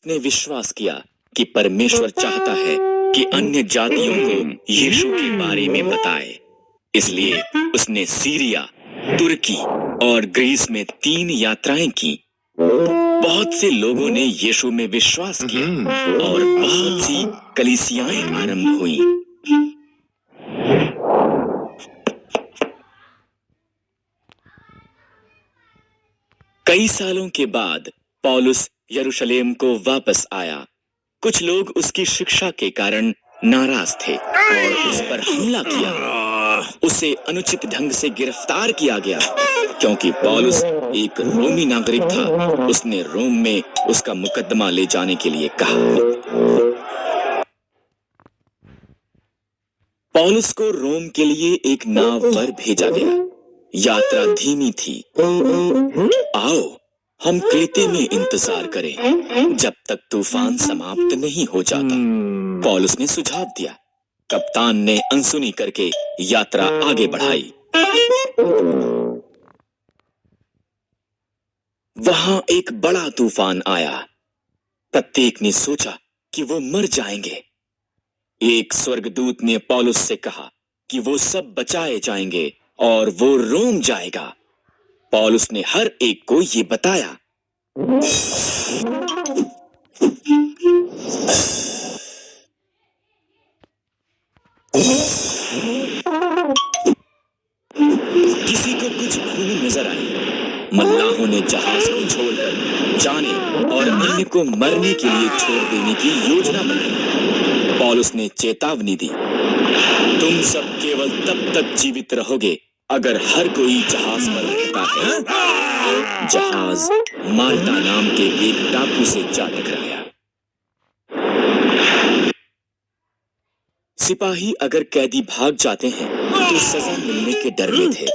ने विश्वास किया कि परमेश्वर चाहता है कि अन्य जातियों को यीशु के बारे में बताए। इसलिए उसने सीरिया, तुर्की और ग्रीस में 3 यात्राएं की। बहुत से लोगों ने यीशु में विश्वास किया और बहुत सी कलीसियाएं आरंभ हुई। कई सालों के बाद पौलुस यरूशलेम को वापस आया। कुछ लोग उसकी शिक्षा के कारण नाराज थे और उस पर हमला किया। उसे अनुचित ढंग से गिरफ्तार किया गया क्योंकि पौलुस एक रोमी नागरिक था। उसने रोम में उसका मुकदमा ले जाने के लिए कहा। पौलुस को रोम के लिए एक नाव पर भेजा गया। यात्रा धीमी थी। आओ हम क्रेते में इंतजार करें जब तक तूफान समाप्त नहीं हो जाता, पौलुस ने सुझाव दिया। कप्तान ने अनसुनी करके यात्रा आगे बढ़ाई। वहां एक बड़ा तूफान आया। प्रत्येक ने सोचा कि वो मर जाएंगे। एक स्वर्गदूत ने पौलुस से कहा कि वो सब बचाए जाएंगे और वो रोम जाएगा। पौलुस ने हर एक को ये बताया। किसी को कुछ भूल नजर आई। मल्लाहों ने जहाज को छोड़कर जाने और अन्य को मरने के लिए छोड़ देने की योजना बनाई। पौलुस ने चेतावनी दी, तुम सब केवल तब तक जीवित रहोगे अगर हर कोई जहाज पर रहता है। जहाज माल्टा नाम के एक टापू से जा टकराया। सिपाही अगर कैदी भाग जाते हैं तो सजा मिलने के डर में थे,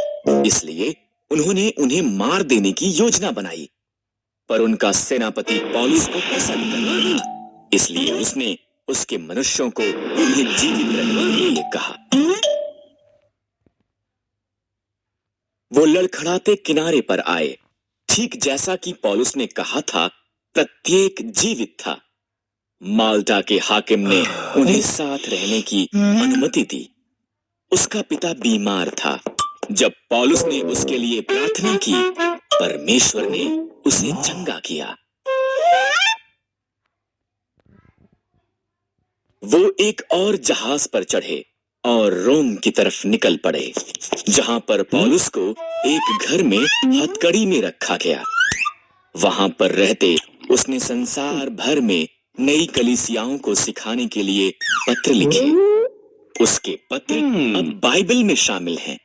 इसलिए उन्होंने उन्हें मार देने की योजना बनाई। पर उनका सेनापति पौलुस को पसंद नहीं था, इसलिए उसने उसके मनुष्यों को उन्हें जीवित रखने के लिए कहा। वो लड़खड़ाते किनारे पर आए। ठीक जैसा कि पौलुस ने कहा था, प्रत्येक जीवित था। माल्टा के हाकिम ने उन्हें साथ रहने की अनुमति दी। उसका पिता बीमार था। जब पौलुस ने उसके लिए प्रार्थना की, परमेश्वर ने उसे चंगा किया। वो एक और जहाज पर चढ़े और रोम की तरफ निकल पड़े, जहां पर पौलुस को एक घर में हथकड़ी में रखा गया। वहां पर रहते उसने संसार भर में नई कलीसियाओं को सिखाने के लिए पत्र लिखे। उसके पत्र अब बाइबल में शामिल हैं।